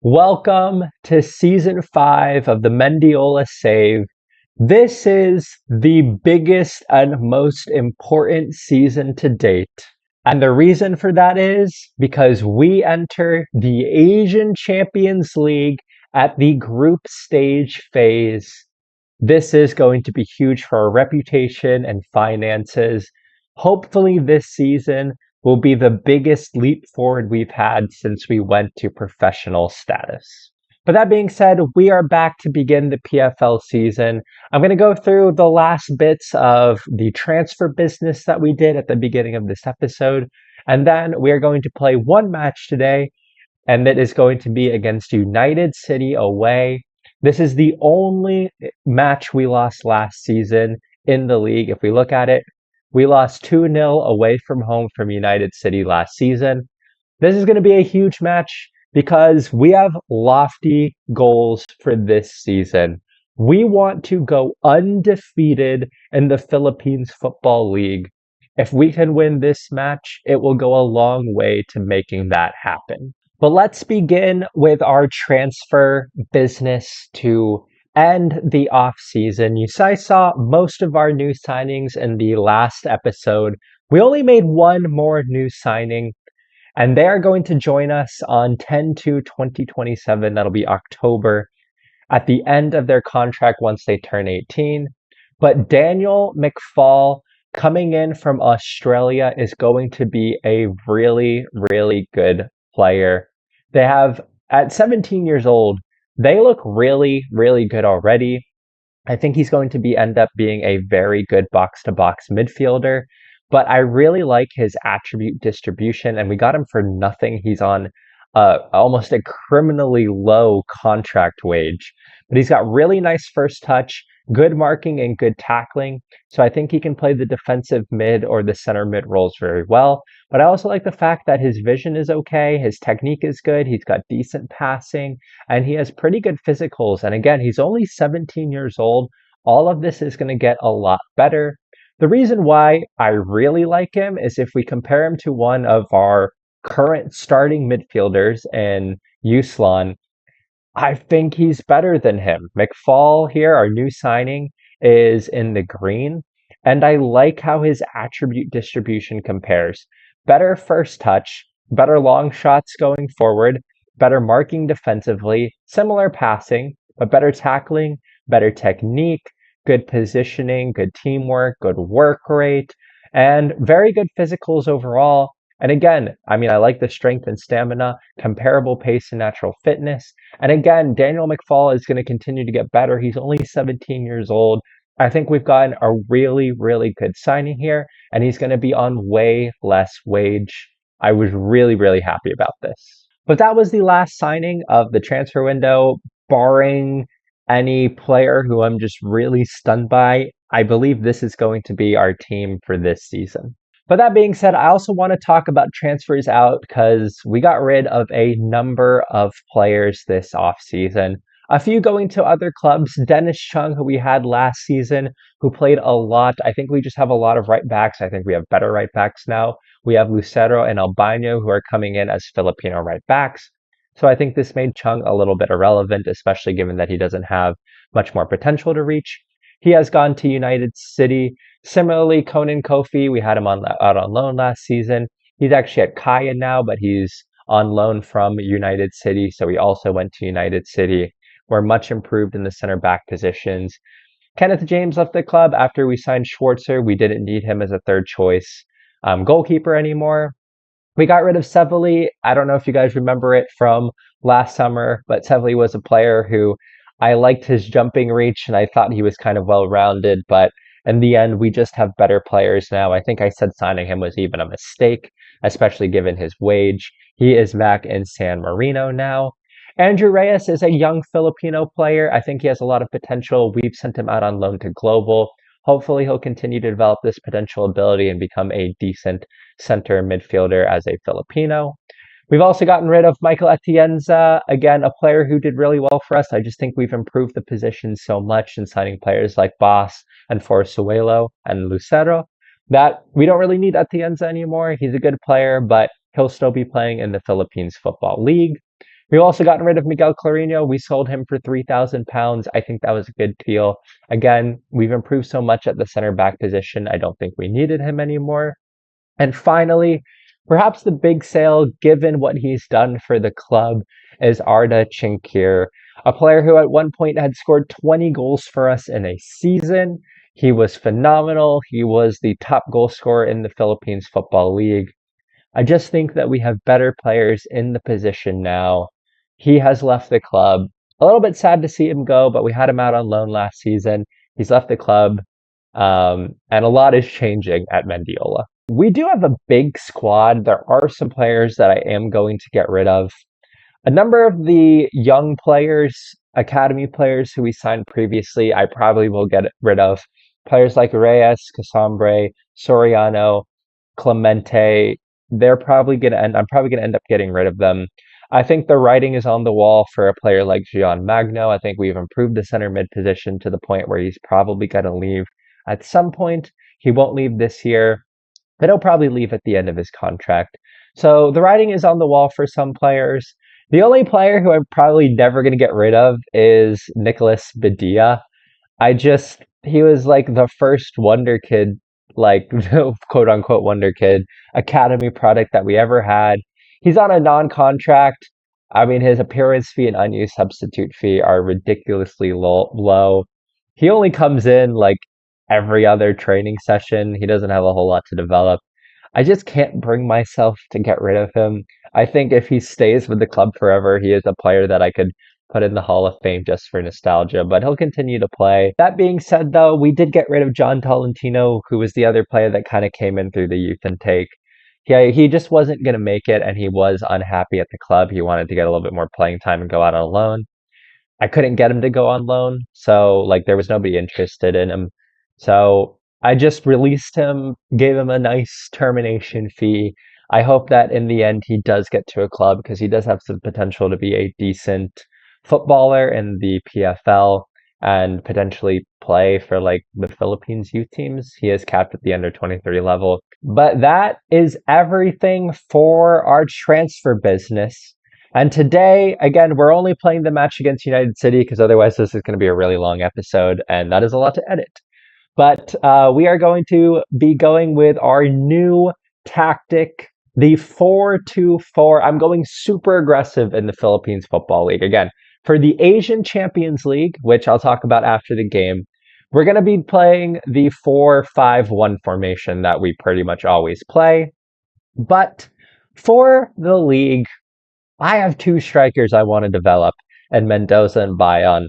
Welcome to season 5 of the Mendiola Save. This is the biggest and most important season to date. And the reason for that is because we enter the Asian Champions League at the group stage phase. This is going to be huge for our reputation and finances. Hopefully, this season will be the biggest leap forward we've had since we went to professional status. But that being said, we are back to begin the PFL season. I'm going to go through the last bits of the transfer business that we did at the beginning of this episode. And then we are going to play one match today, and that is going to be against United City away. This is the only match we lost last season in the league. If we look at it, we lost 2-0 away from home from United City last season. This is going to be a huge match because we have lofty goals for this season. We want to go undefeated in the Philippines Football League. If we can win this match, it will go a long way to making that happen. But let's begin with our transfer business to end the off season. You guys saw most of our new signings in the last episode. We only made one more new signing, and they are going to join us on 10/2/2027. That'll be October at the end of their contract once they turn 18. But Daniel McFall coming in from Australia is going to be a really, really good player. They have, at 17 years old, they look really, really good already. I think he's going to end up being a very good box-to-box midfielder, but I really like his attribute distribution, and we got him for nothing. He's on almost a criminally low contract wage, but he's got really nice first touch, good marking, and good tackling. So I think he can play the defensive mid or the center mid roles very well. But I also like the fact that his vision is okay, his technique is good, he's got decent passing, and he has pretty good physicals. And again, he's only 17 years old. All of this is going to get a lot better. The reason why I really like him is if we compare him to one of our current starting midfielders in Uslan, I think he's better than him. McFall here, our new signing, is in the green, and I like how his attribute distribution compares. Better first touch, better long shots going forward, better marking defensively, similar passing, but better tackling, better technique, good positioning, good teamwork, good work rate, and very good physicals overall. And again, I mean, I like the strength and stamina, comparable pace and natural fitness. And again, Daniel McFall is going to continue to get better. He's only 17 years old. I think we've gotten a really, really good signing here, and he's going to be on way less wage. I was really, really happy about this. But that was the last signing of the transfer window, barring any player who I'm just really stunned by. I believe this is going to be our team for this season. But that being said, I also want to talk about transfers out because we got rid of a number of players this offseason. A few going to other clubs. Dennis Chung, who we had last season, who played a lot. I think we just have a lot of right backs. I think we have better right backs now. We have Lucero and Albano, who are coming in as Filipino right backs. So I think this made Chung a little bit irrelevant, especially given that he doesn't have much more potential to reach. He has gone to United City. Similarly, Conan Kofi, we had him out on loan last season. He's actually at Kaya now, but he's on loan from United City, so he also went to United City. We're much improved in the center back positions. Kenneth James left the club after we signed Schwarzer. We didn't need him as a third choice goalkeeper anymore. We got rid of Sevely. I don't know if you guys remember it from last summer, but Sevely was a player who I liked his jumping reach and I thought he was kind of well-rounded, but in the end, we just have better players now. I think I said signing him was even a mistake, especially given his wage. He is back in San Marino now. Andrew Reyes is a young Filipino player. I think he has a lot of potential. We've sent him out on loan to Global. Hopefully, he'll continue to develop this potential ability and become a decent center midfielder as a Filipino. We've also gotten rid of Michael Atienza, again, a player who did really well for us. I just think we've improved the position so much in signing players like Boss and Forzuelo and Lucero that we don't really need Atienza anymore. He's a good player, but he'll still be playing in the Philippines Football League. We've also gotten rid of Miguel Clarino. We sold him for £3,000. I think that was a good deal. Again, we've improved so much at the center back position. I don't think we needed him anymore. And finally, perhaps the big sale, given what he's done for the club, is Arda Chinkir, a player who at one point had scored 20 goals for us in a season. He was phenomenal. He was the top goal scorer in the Philippines Football League. I just think that we have better players in the position now. He has left the club. A little bit sad to see him go, but we had him out on loan last season. He's left the club, and a lot is changing at Mendiola. We do have a big squad. There are some players that I am going to get rid of. A number of the young players, academy players who we signed previously, I probably will get rid of. Players like Reyes, Casambre, Soriano, Clemente, I'm probably gonna end up getting rid of them. I think the writing is on the wall for a player like Gian Magno. I think we've improved the center mid position to the point where he's probably gonna leave at some point. He won't leave this year, but he'll probably leave at the end of his contract. So the writing is on the wall for some players. The only player who I'm probably never going to get rid of is Nicholas Badia. He was like the first wonder kid, like quote unquote wonder kid, academy product that we ever had. He's on a non contract. I mean, his appearance fee and unused substitute fee are ridiculously low. He only comes in like every other training session. He doesn't have a whole lot to develop. I just can't bring myself to get rid of him. I think if he stays with the club forever, he is a player that I could put in the Hall of Fame just for nostalgia, but he'll continue to play. That being said, though, we did get rid of John Tolentino, who was the other player that kind of came in through the youth intake. Yeah, he just wasn't going to make it, and he was unhappy at the club. He wanted to get a little bit more playing time and go out on loan. I couldn't get him to go on loan, so like there was nobody interested in him. So I just released him, gave him a nice termination fee. I hope that in the end he does get to a club because he does have some potential to be a decent footballer in the PFL and potentially play for like the Philippines youth teams. He is capped at the under 23 level. But that is everything for our transfer business. And today, again, we're only playing the match against United City because otherwise this is going to be a really long episode and that is a lot to edit. But we are going to be going with our new tactic, the 4-2-4. I'm going super aggressive in the Philippines Football League. Again, for the Asian Champions League, which I'll talk about after the game, we're going to be playing the 4-5-1 formation that we pretty much always play. But for the league, I have two strikers I want to develop, and Mendoza and Bayon.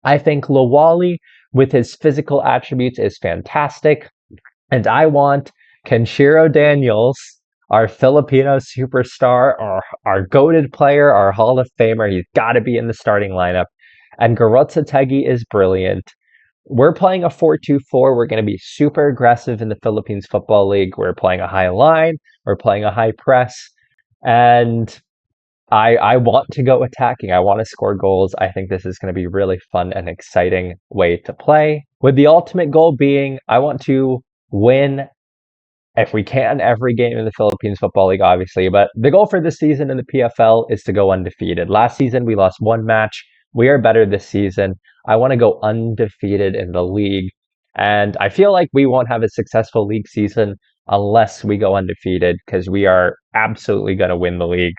I think Lawali, with his physical attributes, is fantastic. And I want Kenshiro Daniels, our Filipino superstar, our goated player, our Hall of Famer. He's got to be in the starting lineup. And Garotza is brilliant. We're playing a 4-2-4. We're going to be super aggressive in the Philippines Football League. We're playing a high line. We're playing a high press. And I want to go attacking. I want to score goals. I think this is going to be really fun and exciting way to play. With the ultimate goal being, I want to win, if we can, every game in the Philippines Football League, obviously. But the goal for this season in the PFL is to go undefeated. Last season, we lost one match. We are better this season. I want to go undefeated in the league. And I feel like we won't have a successful league season unless we go undefeated because we are absolutely going to win the league.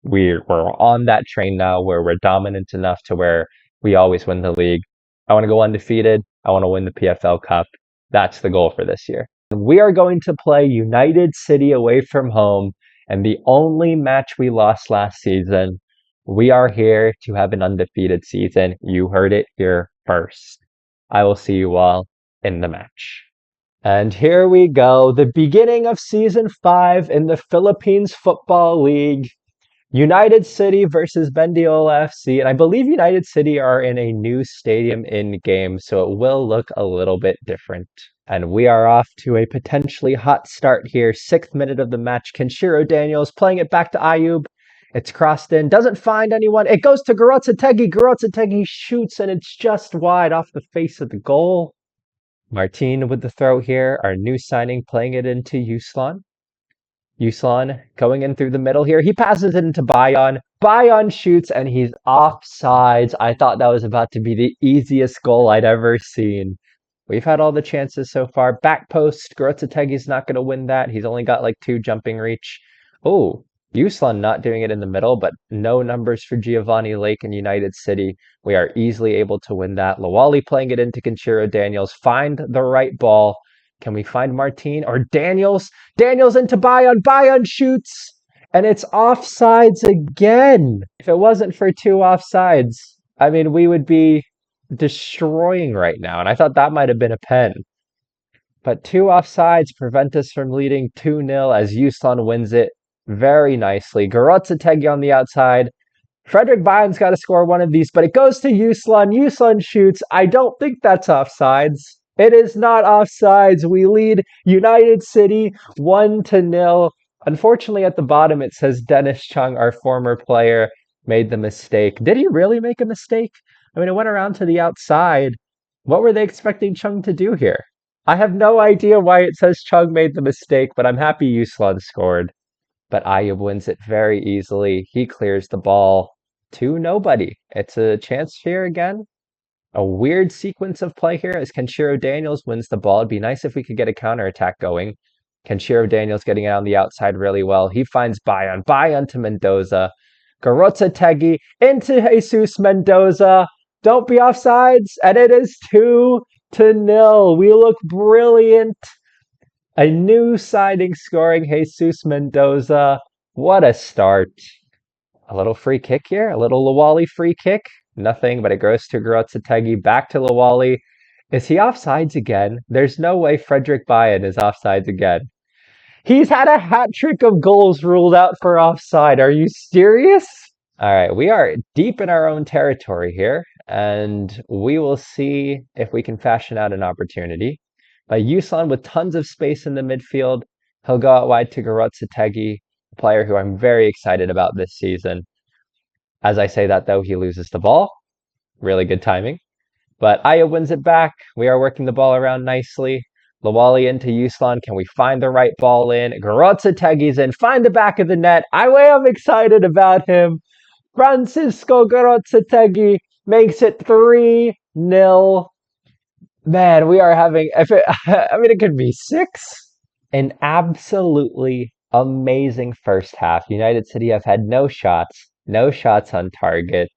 We're on that train now where we're dominant enough to where we always win the league. I want to go undefeated. I want to win the PFL Cup. That's the goal for this year. We are going to play United City away from home, and the only match we lost last season. We are here to have an undefeated season. You heard it here first. I will see you all in the match. And here we go, the beginning of Season 5 in the Philippines Football League. United City versus Mendiola FC, and I believe United City are in a new stadium in-game, so it will look a little bit different. And we are off to a potentially hot start here. 6th minute of the match. Kenshiro Daniels playing it back to Ayub. It's crossed in, doesn't find anyone. It goes to Garotza. Garotza shoots, and it's just wide off the face of the goal. Martin with the throw here, our new signing, playing it into Yuslan. Yuslan going in through the middle here. He passes it into Bayon. Bayon shoots and he's offsides. I thought that was about to be the easiest goal I'd ever seen. We've had all the chances so far. Back post, Gorotzategi's not going to win that. He's only got like two jumping reach. Oh, Uslan not doing it in the middle, but no numbers for Giovanni Lake in United City. We are easily able to win that. Lawali playing it into Conchiro Daniels. Find the right ball. Can we find Martin or Daniels? Daniels into Bayon. Bayon shoots. And it's offsides again. If it wasn't for two offsides, I mean, we would be destroying right now. And I thought that might have been a pen. But two offsides prevent us from leading 2-0 as Yuslan wins it very nicely. Gorotzetegi on the outside. Frederick Bayern's got to score one of these, but it goes to Yuslan. Yuslan shoots. I don't think that's offsides. It is not offsides. We lead United City 1-0. Unfortunately, at the bottom, it says Dennis Chung, our former player, made the mistake. Did he really make a mistake? I mean, it went around to the outside. What were they expecting Chung to do here? I have no idea why it says Chung made the mistake, but I'm happy Yuslan scored. But Ayub wins it very easily. He clears the ball to nobody. It's a chance here again. A weird sequence of play here as Kenshiro Daniels wins the ball. It'd be nice if we could get a counterattack going. Kenshiro Daniels getting it on the outside really well. He finds Bayon. Bayon to Mendoza. Gorotzetegi into Jesus Mendoza. Don't be offsides. And it is 2-0. We look brilliant. A new signing scoring Jesus Mendoza. What a start. A little free kick here. A little Lawali free kick. Nothing, but it goes to Gorotzetegi. Back to Lawali. Is he offsides again? There's no way Frederick Bayon is offsides again. He's had a hat trick of goals ruled out for offside. Are you serious? All right, we are deep in our own territory here, and we will see if we can fashion out an opportunity. By Yuslan with tons of space in the midfield, he'll go out wide to Gorotzetegi, a player who I'm very excited about this season. As I say that, though, he loses the ball. Really good timing. But Aya wins it back. We are working the ball around nicely. Lawali into Yuslan. Can we find the right ball in? Gorotzetegi's in. Find the back of the net. I am excited about him. Francisco Gorotzetegi makes it 3-0. Man, we are having, it could be 6. An absolutely amazing first half. United City have had no shots on target.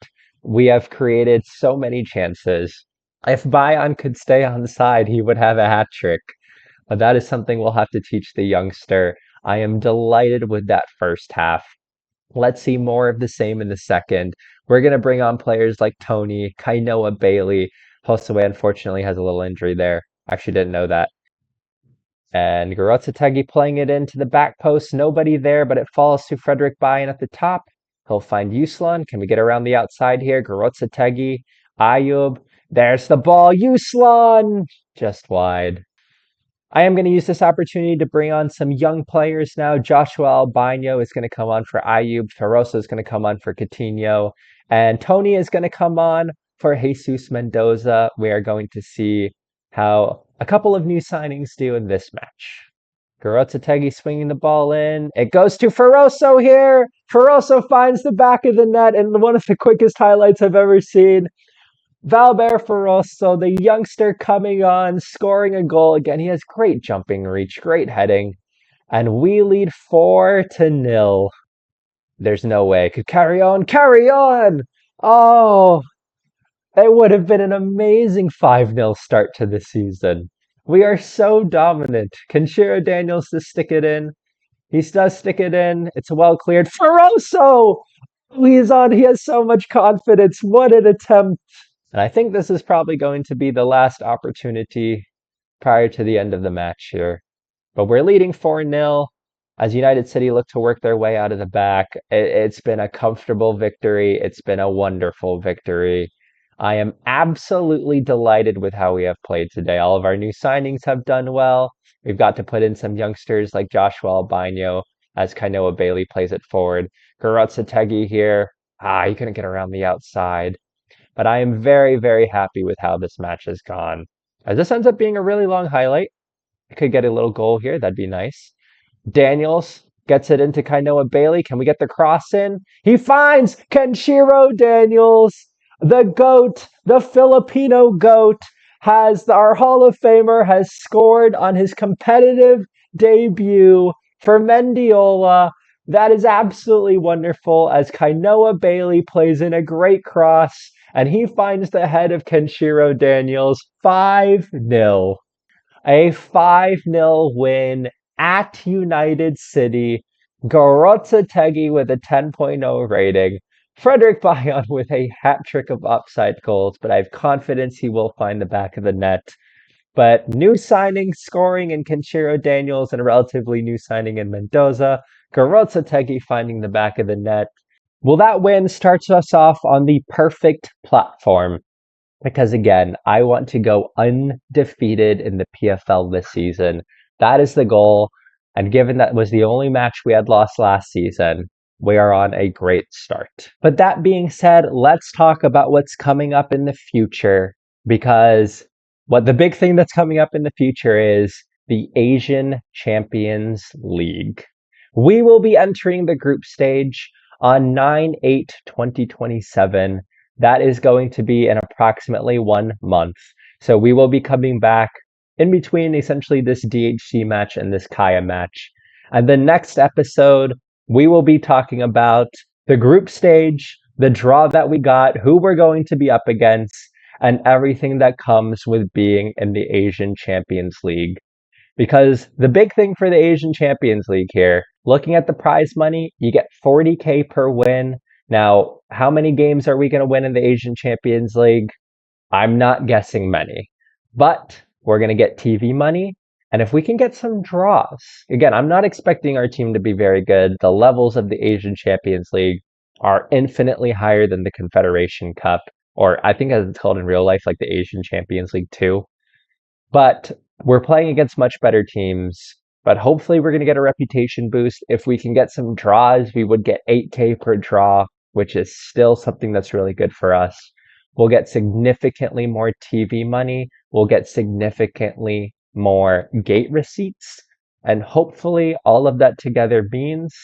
We have created so many chances. If Bayon could stay on side, he would have a hat trick. But that is something we'll have to teach the youngster. I am delighted with that first half. Let's see more of the same in the second. We're going to bring on players like Tony, Kainoa Bailey. Josue unfortunately has a little injury there. Actually didn't know that. And Gorotzetegi playing it into the back post. Nobody there, but it falls to Frederick Bayon at the top. He'll find Yuslan. Can we get around the outside here? Gorotzetegi, Ayub. There's the ball. Yuslan! Just wide. I am going to use this opportunity to bring on some young players now. Joshua Albino is going to come on for Ayub. Ferroso is going to come on for Coutinho. And Tony is going to come on for Jesus Mendoza. We are going to see how a couple of new signings do in this match. Gorotzetegi swinging the ball in. It goes to Ferroso here. Ferroso finds the back of the net in one of the quickest highlights I've ever seen. Valber Ferroso, the youngster coming on, scoring a goal. Again, he has great jumping reach, great heading. And we lead 4-0. There's no way it could carry on. Carry on! Oh, it would have been an amazing 5-0 start to the season. We are so dominant. Kenshiro Daniels to stick it in. He does stick it in. It's well cleared. Ferroso! He's on. He has so much confidence. What an attempt. And I think this is probably going to be the last opportunity prior to the end of the match here. But we're leading 4-0 as United City look to work their way out of the back. It's been a comfortable victory. It's been a wonderful victory. I am absolutely delighted with how we have played today. All of our new signings have done well. We've got to put in some youngsters like Joshua Albino as Kainoa Bailey plays it forward. Gorotzetegi here. He couldn't get around the outside. But I am very, very happy with how this match has gone. As this ends up being a really long highlight, I could get a little goal here. That'd be nice. Daniels gets it into Kainoa Bailey. Can we get the cross in? He finds Kenshiro Daniels, the GOAT, the Filipino GOAT, has our Hall of Famer has scored on his competitive debut for Mendiola. That is absolutely wonderful as Kainoa Bailey plays in a great cross and he finds the head of Kenshiro Daniels 5-0. A 5-0 win at United City. Gorotzetegi with a 10.0 rating. Frederick Bayon with a hat trick of upside goals, but I have confidence he will find the back of the net. But new signing scoring in Kenshiro Daniels and a relatively new signing in Mendoza. Gorotzetegi finding the back of the net. Well, that win starts us off on the perfect platform because again, I want to go undefeated in the PFL this season. That is the goal. And given that was the only match we had lost last season, we are on a great start. But that being said, let's talk about what's coming up in the future because what the big thing that's coming up in the future is the Asian Champions League. We will be entering the group stage on 9/8/2027. That is going to be in approximately 1 month. So we will be coming back in between essentially this DHC match and this Kaya match. And the next episode, we will be talking about the group stage, the draw that we got, who we're going to be up against, and everything that comes with being in the Asian Champions League. Because the big thing for the Asian Champions League here, looking at the prize money, you get 40K per win. Now, how many games are we going to win in the Asian Champions League? I'm not guessing many, but we're going to get TV money. And if we can get some draws, again, I'm not expecting our team to be very good. The levels of the Asian Champions League are infinitely higher than the Confederation Cup, or I think as it's called in real life, like the Asian Champions League 2. But we're playing against much better teams. But hopefully we're going to get a reputation boost. If we can get some draws, we would get 8K per draw, which is still something that's really good for us. We'll get significantly more TV money. We'll get significantly more gate receipts. And hopefully all of that together means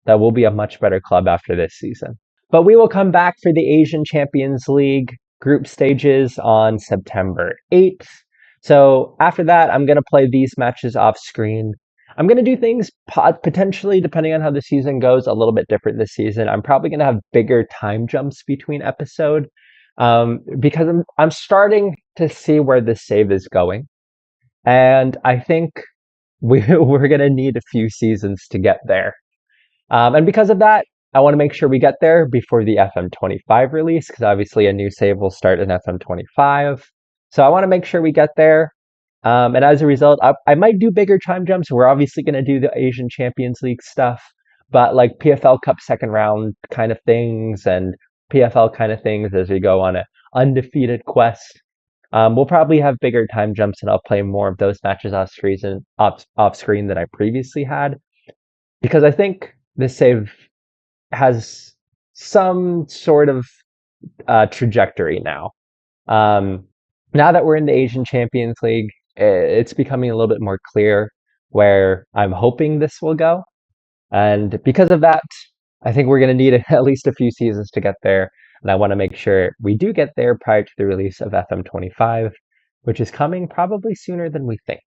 that we'll be a much better club after this season. But we will come back for the Asian Champions League group stages on September 8th. So after that, I'm going to play these matches off screen. I'm going to do things potentially, depending on how the season goes, a little bit different this season. I'm probably going to have bigger time jumps between episodes because I'm starting to see where this save is going. And I think we're going to need a few seasons to get there. And because of that, I want to make sure we get there before the FM25 release because obviously a new save will start in FM25. So I want to make sure we get there. And as a result, I might do bigger time jumps. We're obviously going to do the Asian Champions League stuff, but like PFL Cup second round kind of things and PFL kind of things as we go on an undefeated quest. We'll probably have bigger time jumps and I'll play more of those matches off screen than I previously had. Because I think this save has some sort of trajectory now. Now that we're in the Asian Champions League, it's becoming a little bit more clear where I'm hoping this will go. And because of that, I think we're going to need at least a few seasons to get there. And I want to make sure we do get there prior to the release of FM25, which is coming probably sooner than we think.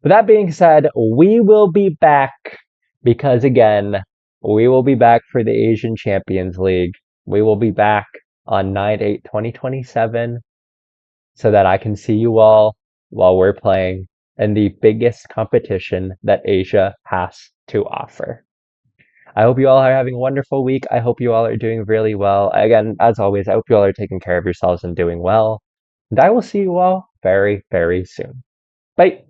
With that being said, we will be back because, again, we will be back for the Asian Champions League. We will be back on 9/8/2027 so that I can see you all while we're playing in the biggest competition that Asia has to offer. I hope you all are having a wonderful week. I hope you all are doing really well. Again, as always, I hope you all are taking care of yourselves and doing well. And I will see you all very, very soon. Bye.